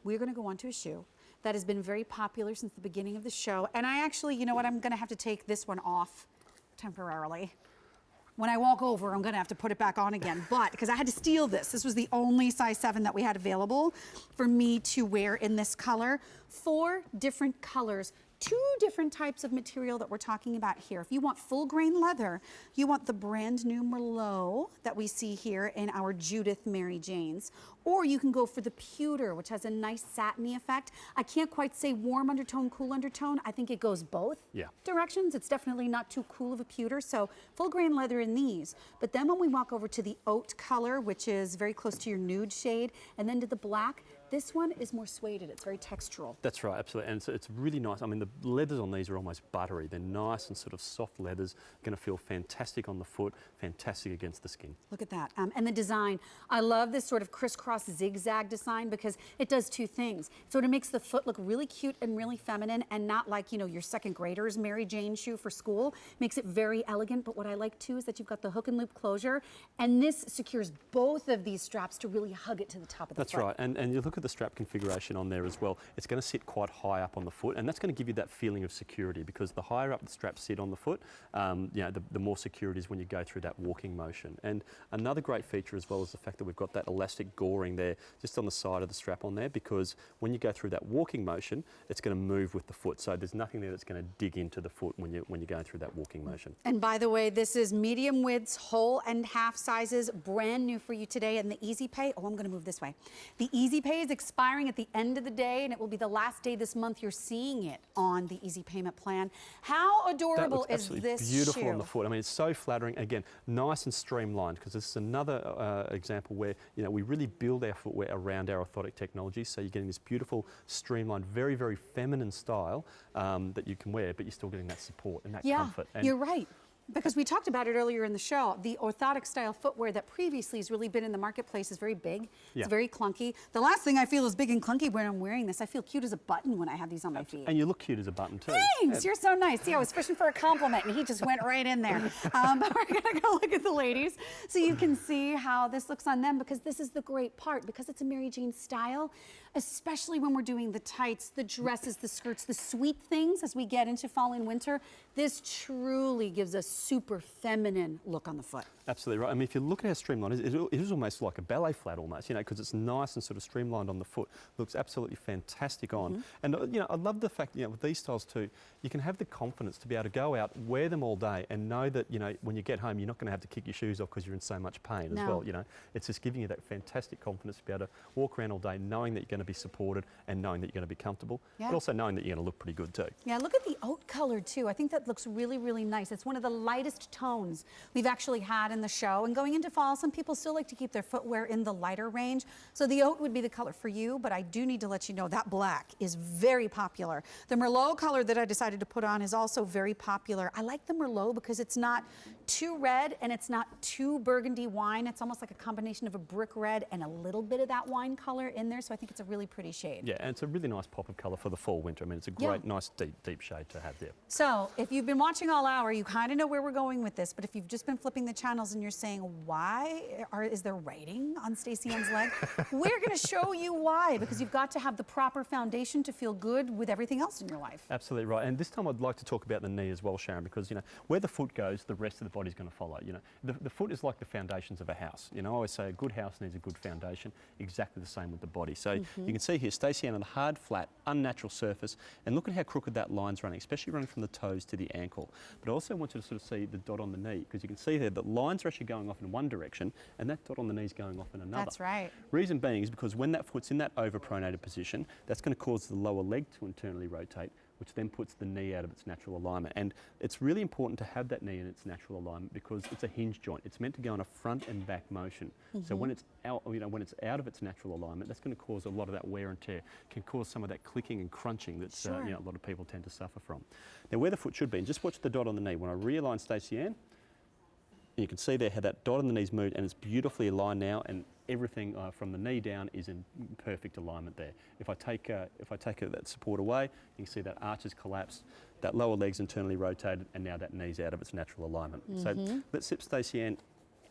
we're going to go on to a shoe that has been very popular since the beginning of the show. And I actually, you know what, I'm going to have to take this one off temporarily. When I walk over, I'm gonna have to put it back on again, but because I had to steal this. This was the only size 7 that we had available for me to wear in this color. 4 different colors, 2 different types of material that we're talking about here. If you want full grain leather, you want the brand new Merlot that we see here in our Judith Mary Janes, or you can go for the pewter, which has a nice satiny effect. I can't quite say warm undertone, cool undertone. I think it goes both directions. It's definitely not too cool of a pewter, so full grain leather in these. But then when we walk over to the oat color, which is very close to your nude shade, and then to the black, this one is more suede. It's very textural. That's right, absolutely. And it's really nice. I mean, the leathers on these are almost buttery. They're nice and sort of soft leathers. Going to feel fantastic on the foot, fantastic against the skin. Look at that. And the design. I love this sort of crisscross zigzag design because it does 2 things. It sort of makes the foot look really cute and really feminine and not like, you know, your second grader's Mary Jane shoe for school. Makes it very elegant. But what I like too is that you've got the hook and loop closure, and this secures both of these straps to really hug it to the top of the foot. That's right. And you look at the strap configuration on there as well. It's going to sit quite high up on the foot, and that's going to give you that feeling of security, because the higher up the straps sit on the foot, you know, the more secure it is when you go through that walking motion. And another great feature as well is the fact that we've got that elastic goring there just on the side of the strap on there, because when you go through that walking motion, it's going to move with the foot. So there's nothing there that's going to dig into the foot when you're going through that walking motion. And by the way, this is medium widths, whole and half sizes, brand new for you today. And the Easy Pay, oh, I'm going to move this way. The Easy Pay is expiring at the end of the day, and it will be the last day this month you're seeing it on the Easy Payment Plan. How adorable is this beautiful shoe? On the foot. I mean, it's so flattering. Again, nice and streamlined, because this is another example where, you know, we really build our footwear around our orthotic technology. So you're getting this beautiful, streamlined, very, very feminine style that you can wear, but you're still getting that support and that comfort. And you're right. Because we talked about it earlier in the show, the orthotic style footwear that previously has really been in the marketplace is very big. It's very clunky. The last thing I feel is big and clunky when I'm wearing this. I feel cute as a button when I have these on my feet. And you look cute as a button too. Thanks, you're so nice. See, I was fishing for a compliment and he just went right in there. But we're gonna go look at the ladies so you can see how this looks on them, because this is the great part, because it's a Mary Jane style, especially when we're doing the tights, the dresses, the skirts, the sweet things as we get into fall and winter. This truly gives a super feminine look on the foot. Absolutely right. I mean, if you look at how streamlined it is almost like a ballet flat almost, you know, because it's nice and sort of streamlined on the foot. Looks absolutely fantastic on. And, you know, I love the fact, you know, with these styles too, you can have the confidence to be able to go out, wear them all day, and know that, you know, when you get home, you're not going to have to kick your shoes off because you're in so much pain as well, you know. It's just giving you that fantastic confidence to be able to walk around all day knowing that you're going to be supported and knowing that you're going to be comfortable, but also knowing that you're going to look pretty good too. Yeah, look at the oat color too. I think that looks really, really nice. It's one of the lightest tones we've actually had in the show. And going into fall, some people still like to keep their footwear in the lighter range. So the oat would be the color for you, but I do need to let you know that black is very popular. The Merlot color that I decided to put on is also very popular. I like the Merlot because it's not too red and it's not too burgundy wine. It's almost like a combination of a brick red and a little bit of that wine color in there. So I think it's a really pretty shade. Yeah, and it's a really nice pop of color for the fall winter. I mean, it's a great, nice, deep shade to have there. So if you've been watching all hour, you kind of know where we're going with this, but if you've just been flipping the channels and you're saying, why is there writing on Stacey Ann's leg? We're going to show you why, because you've got to have the proper foundation to feel good with everything else in your life. Absolutely right. And this time I'd like to talk about the knee as well, Sharon, because, you know, where the foot goes, the rest of the body's going to follow. You know, the foot is like the foundations of a house. You know, I always say a good house needs a good foundation, exactly the same with the body. So you can see here, Stacey Ann on a hard, flat, unnatural surface, and look at how crooked that line's running, especially running from the toes to the ankle. But I also want you to sort of see the dot on the knee, because you can see there that lines are actually going off in one direction and that dot on the knee is going off in another. That's right. Reason being is because when that foot's in that overpronated position, that's going to cause the lower leg to internally rotate, which then puts the knee out of its natural alignment. And it's really important to have that knee in its natural alignment because it's a hinge joint. It's meant to go in a front and back motion. So when it's out, you know, when it's out of its natural alignment, that's going to cause a lot of that wear and tear. Can cause some of that clicking and crunching that's you know, a lot of people tend to suffer from. Now, where the foot should be, and just watch the dot on the knee. When I realign Stacey Ann, you can see there how that dot on the knee's moved, and it's beautifully aligned now, and everything from the knee down is in perfect alignment there. If I take that support away, you can see that arch has collapsed, that lower leg's internally rotated, and now that knee's out of its natural alignment. So let's zip Stacey Ann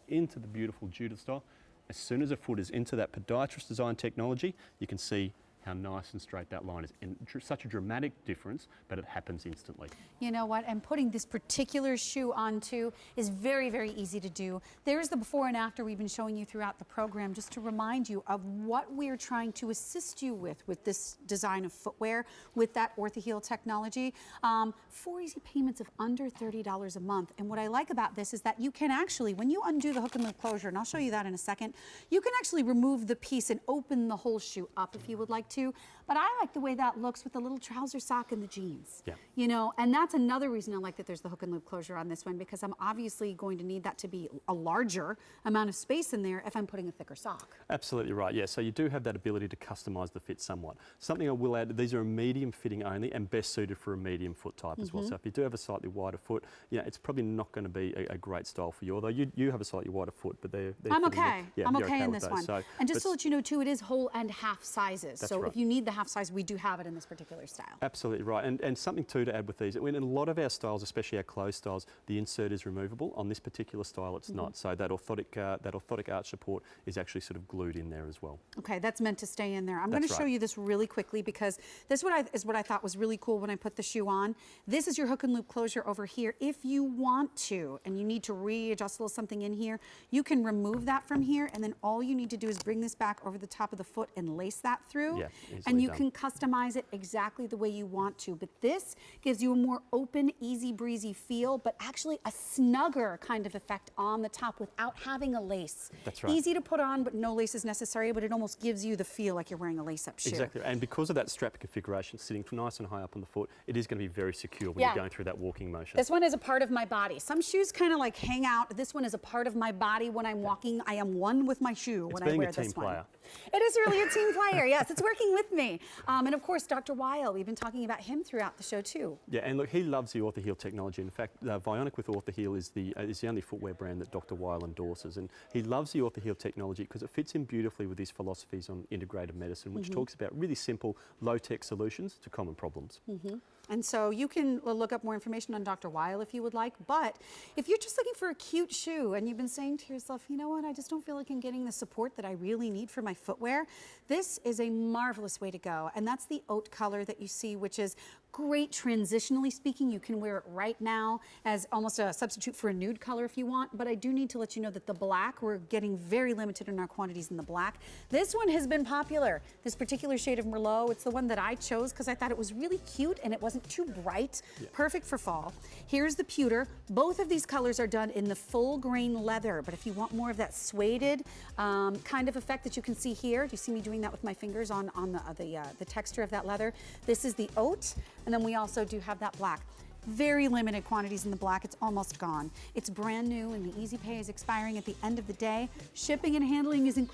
into the beautiful Judith style. As soon as a foot is into that podiatrist design technology, you can see how nice and straight that line is. And such a dramatic difference, but it happens instantly. You know what? And putting this particular shoe on too is very, very easy to do. There's the before and after we've been showing you throughout the program, just to remind you of what we're trying to assist you with this design of footwear, with that Orthaheel technology. 4 easy payments of under $30 a month. And what I like about this is that you can actually, when you undo the hook and loop closure, and I'll show you that in a second, you can actually remove the piece and open the whole shoe up if you would like to. But I like the way that looks with the little trouser sock and the jeans. Yeah. You know, and that's another reason I like that there's the hook and loop closure on this one, because I'm obviously going to need that to be a larger amount of space in there if I'm putting a thicker sock. Absolutely right, yeah. So you do have that ability to customise the fit somewhat. Something I will add, these are a medium fitting only and best suited for a medium foot type as well. So if you do have a slightly wider foot, yeah, it's probably not going to be a great style for you, although you have a slightly wider foot, but they're I'm okay. Yeah, I'm you're okay in with this those. one. So, and just to let you know too, it is whole and half sizes. That's So right. if you need the half size, we do have it in this particular style. Absolutely right. And something too to add with these, in a lot of our styles, especially our closed styles, the insert is removable. On this particular style, it's not. So that orthotic arch support is actually sort of glued in there as well. Okay, that's meant to stay in there. I'm going to That's show right. you this really quickly, because this is what I thought was really cool when I put the shoe on. This is your hook and loop closure over here. If you want to, and you need to readjust a little something in here, you can remove that from here, and then all you need to do is bring this back over the top of the foot and lace that through. Yeah, and easily you done. can customize it exactly the way you want to. But this gives you a more open, easy breezy feel, but actually a snugger kind of effect on the top without having a lace. That's right. Easy to put on, but no lace is necessary, but it almost gives you the feel like you're wearing a lace-up shoe. Exactly, and because of that strap configuration sitting nice and high up on the foot, it is going to be very secure when Yeah. you're going through that walking motion. This one is a part of my body. Some shoes kind of like hang out. This one is a part of my body when I'm walking. I am one with my shoe when I being wear a team this one. player. It is really a team player, yes. It's working with me. And of course, Dr. Weil, we've been talking about him throughout the show too. Yeah, and look, he loves the Orthaheel technology. In fact, Vionic with Orthaheel is the only footwear brand that Dr. Weil endorses, and he loves the Orthaheel technology because it fits in beautifully with his philosophies on integrative medicine, which talks about really simple, low-tech solutions to common problems. And so you can look up more information on Dr. Weil if you would like, but if you're just looking for a cute shoe and you've been saying to yourself, you know what, I just don't feel like I'm getting the support that I really need for my footwear, this is a marvelous way to go. And that's the oat color that you see, which is great transitionally speaking. You can wear it right now as almost a substitute for a nude color if you want, but I do need to let you know that the black, we're getting very limited in our quantities in the black. This one has been popular, this particular shade of Merlot. It's the one that I chose because I thought it was really cute and it wasn't too bright, perfect for fall. Here's the pewter. Both of these colors are done in the full grain leather, but if you want more of that suede kind of effect that you can see here, do you see me doing that with my fingers on the texture of that leather? This is the oat, and then we also do have that black. Very limited quantities in the black. It's almost gone. It's brand new, and the Easy Pay is expiring at the end of the day. Shipping and handling is included.